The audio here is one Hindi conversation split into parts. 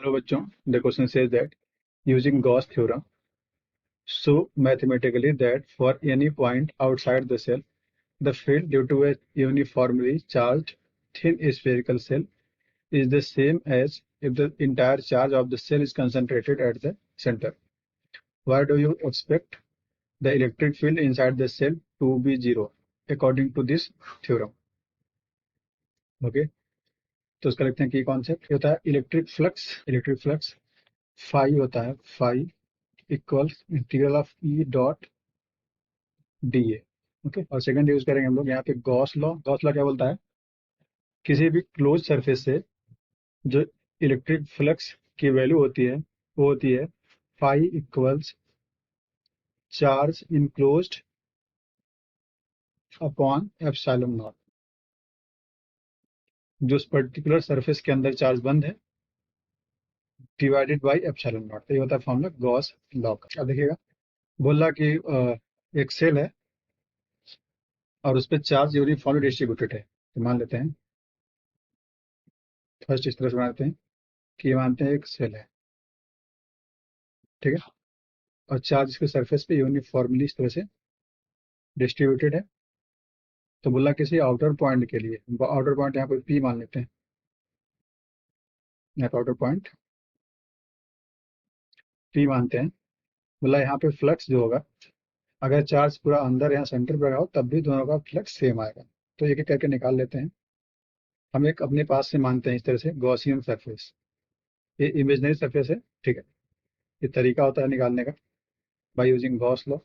Hello बच्चों, the question says that using Gauss theorem, show mathematically that for any point outside the cell, the field due to a uniformly charged thin spherical cell is the same as if the entire charge of the cell is concentrated at the center. Why do you expect the electric field inside the cell to be zero according to this theorem? Okay, तो इसका लिखते हैं की कॉन्सेप्ट होता है इलेक्ट्रिक फ्लक्स फाई होता है phi equals integral of E dot D A. Okay, और सेकंड यूज करेंगे हम लोग यहाँ पे गॉस लॉ क्या बोलता है, किसी भी क्लोज सरफेस से जो इलेक्ट्रिक फ्लक्स की वैल्यू होती है वो होती है phi equals charge enclosed upon epsilon naught. जो उस पर्टिकुलर सरफेस के अंदर चार्ज बंद है डिवाइडेड बाई एप्सिलॉन नॉट। तो ये होता है फॉर्मूला गॉस लॉ का। अब देखिएगा, बोला कि एक सेल है और उस पर चार्ज यूनिफॉर्मली डिस्ट्रीब्यूटेड है। तो मान लेते हैं, फर्स्ट इस तरह से बनाते हैं कि मानते हैं एक सेल है, ठीक है, और चार्ज इसके सरफेस पे यूनिफॉर्मली इस तरह से डिस्ट्रीब्यूटेड है। तो बोला किसी आउटर पॉइंट के लिए, आउटर पॉइंट यहाँ पे पी मान लेते हैं, यहाँ पे आउटर पॉइंट पी मानते हैं। बोला यहाँ पे फ्लक्स जो होगा, अगर चार्ज पूरा अंदर यहाँ सेंटर पे हो तब भी दोनों का फ्लक्स सेम आएगा। तो एक एक करके निकाल लेते हैं। हम एक अपने पास से मानते हैं इस तरह से गॉसियन सरफेस, ये इमेजनरी सरफेस है, ठीक है। ये तरीका होता है निकालने का बाय यूजिंग गॉस लॉ।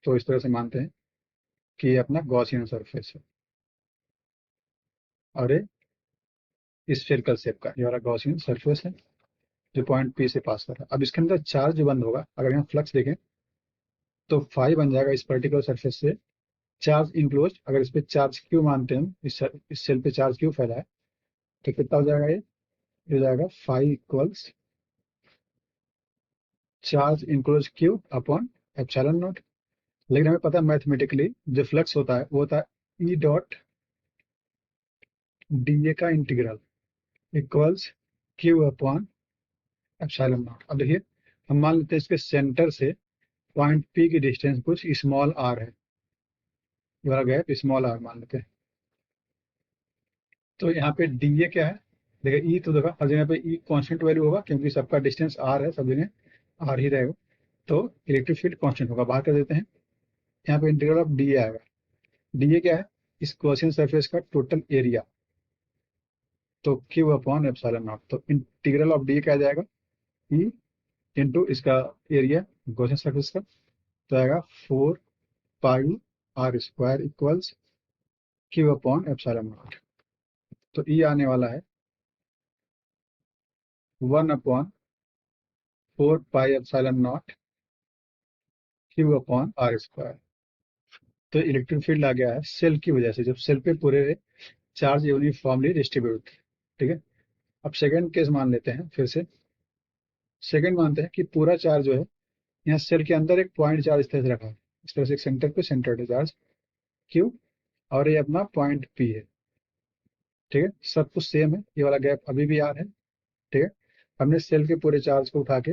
तो इस तरह से मानते हैं कि ये अपना गॉसियन सरफेस है और ये स्फेरिकल शेप का ये वाला गॉसियन सरफेस है जो पॉइंट पी से पास कर रहा है। अब इसके अंदर चार्ज जो बंद होगा, अगर यहाँ फ्लक्स देखें तो फाई बन जाएगा इस पर्टिकुलर सरफेस से चार्ज इनक्लोज। अगर इस पे चार्ज क्यू मानते हैं, इस सेल पे चार्ज क्यू फैला है, तो कितना हो जाएगा, ये हो जाएगा phi equals charge enclose Q upon epsilon naught. लेकिन हमें पता है मैथमेटिकली जो फ्लक्स होता है वो होता है ई डॉट डी ए का integral equals Q upon epsilon not. अब देखिए, हम मान लेते हैं इसके सेंटर से पॉइंट पी की डिस्टेंस कुछ स्मॉल आर है, ये वाला गैप स्मॉल आर मान लेते हैं। तो यहाँ पे डी ए क्या है, देखिए ई तो देखा हर जगह पे ई कांस्टेंट वैल्यू होगा क्योंकि सबका डिस्टेंस आर है, सब जगह आर ही रहेगा। तो इलेक्ट्रिक फील्ड कांस्टेंट होगा, बाहर कर देते हैं। यहाँ पे इंटीग्रल ऑफ डी ए आएगा। डी ए क्या है, इस गॉसियन सरफेस का टोटल एरिया, तो क्यू अपॉन एप्सिलॉन नॉट। तो इंटीग्रल ऑफ डी ए क्या आ जाएगा, ई इंटू इसका एरिया गॉसियन सरफेस का, तो आएगा 4 pi r square equals Q upon epsilon naught. तो ई आने वाला है 1/4 pi epsilon naught Q upon are square. तो इलेक्ट्रिक फील्ड आ गया है सेल की वजह से, जब सेल पे पूरे चार्ज यूनिफॉर्मली डिस्ट्रीब्यूट, ठीक है। अब सेकंड केस मान लेते हैं, फिर से सेकंड मानते हैं कि पूरा चार्ज जो है यहाँ सेल के अंदर एक पॉइंट चार्ज इस तरह से रखा है, इस तरह से एक सेंटर पे सेंटर्ड चार्ज क्यू, और ये अपना पॉइंट पी है, ठीक है। सब कुछ सेम है, ये वाला गैप अभी भी आर है, ठीक है। हमने सेल के पूरे चार्ज को उठा के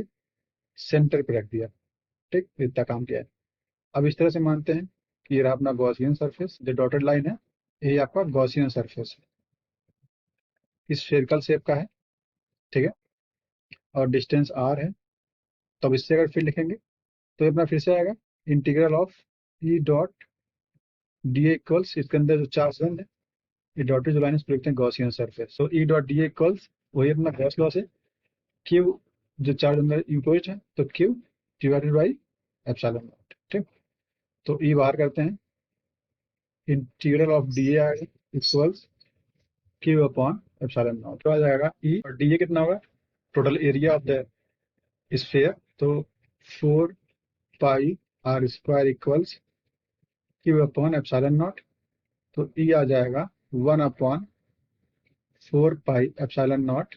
सेंटर पे रख दिया, ठीक, इतना काम किया है। अब इस तरह से मानते हैं कि ये रहा अपना गॉसियन सरफेस, जो डॉटेड लाइन है यही आपका गॉसियन सरफेस है, इस स्फेरिकल शेप का है, ठीक है, और डिस्टेंस आर है। तो अब इससे अगर फील्ड लिखेंगे तो ये अपना फिर से आएगा integral of E dot d equals, इसके अंदर जो चार्ज बंद है ये डॉटेड जो लाइन है इसको लिखते हैं Gaussian surface. So E dot d equals वही अपना गॉस लॉ से क्यू, जो चार्ज अंदर इंक्लोज्ड है तो Q divided by epsilon naught, ठीक। तो ई बाहर करते हैं, integral of d A equals Q upon epsilon naught. तो आ जाएगा ई और डी ए कितना होगा, total area of the sphere, तो 4 pi r square equals Q upon epsilon naught. तो ई आ जाएगा 1/4 pi epsilon naught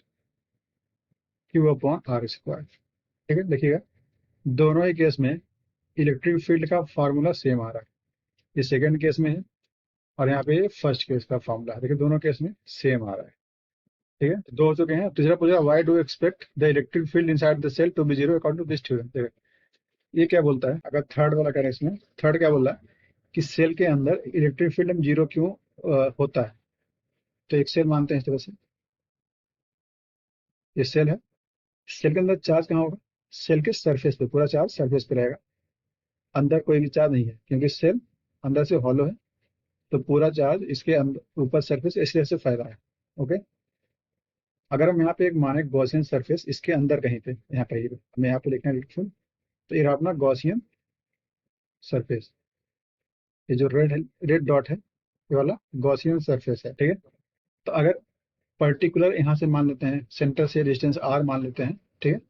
Q upon are square, ठीक है। देखिएगा दोनों ही केस में इलेक्ट्रिक फील्ड का फार्मूला सेम आ रहा है, ये सेकंड केस में है और यहाँ पे फर्स्ट केस का फार्मूला है, देखिए दोनों केस में सेम आ रहा है, ठीक है, तो 2 हो चुके हैं। तीसरा पूछा why do expect the electric field inside the cell to be zero according to this theorem. देखो ये क्या बोलता है, अगर थर्ड वाला करें इसमें, थर्ड क्या बोल रहा है कि सेल के अंदर इलेक्ट्रिक फील्ड हम जीरो क्यों होता है। तो एक सेल मानते हैं इस तरह से, ये सेल है, सेल के अंदर चार्ज कहाँ होगा, सेल के सरफेस पे, पूरा चार्ज सरफेस पे रहेगा, अंदर कोई भी चार्ज नहीं है क्योंकि सेल अंदर से हॉलो है, तो पूरा चार्ज इसके अंदर ऊपर सरफेस इस तरह से फैला है। ओके, अगर हम यहाँ पे एक माने गॉसियन सरफेस इसके अंदर कहीं पे, यहाँ पे हमें यहाँ पे लिखना है लिखूं, तो ये रहा अपना गॉसियन सरफेस, ये जो रेड डॉट है ये वाला गॉसियन सरफेस है। ठीक है, तो अगर पर्टिकुलर यहाँ से मान लेते हैं, सेंटर से डिस्टेंस आर मान लेते हैं। ठीक है,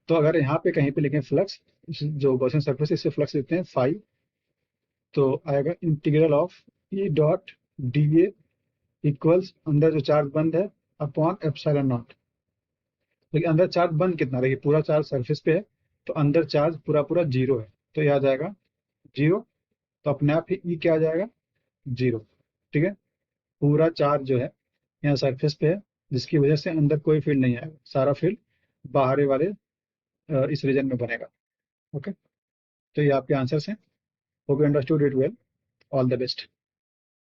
तो अगर यहाँ पे कहीं पे लिखें फ्लक्स, जो गॉसियन सरफेस है इससे फ्लक्स देते हैं फाइव, तो आएगा integral of E dot D A equals अंदर जो चार्ज बंद है अपॉन एप्सिलॉन नॉट। लेकिन अंदर चार्ज बंद कितना, देखिए पूरा चार्ज सरफेस पे है, तो अंदर चार्ज पूरा पूरा जीरो है, तो ये आ जाएगा जीरो, तो अपने आप ही ई क्या आ जाएगा, जीरो। ठीक है, पूरा चार्ज जो है यहाँ सरफेस पे है, जिसकी वजह से अंदर कोई फील्ड नहीं आएगा, सारा फील्ड बाहरी वाले इस रीजन में बनेगा। ओके, तो ये आपके आंसर्स हैं। Hope you understood it well. All the best.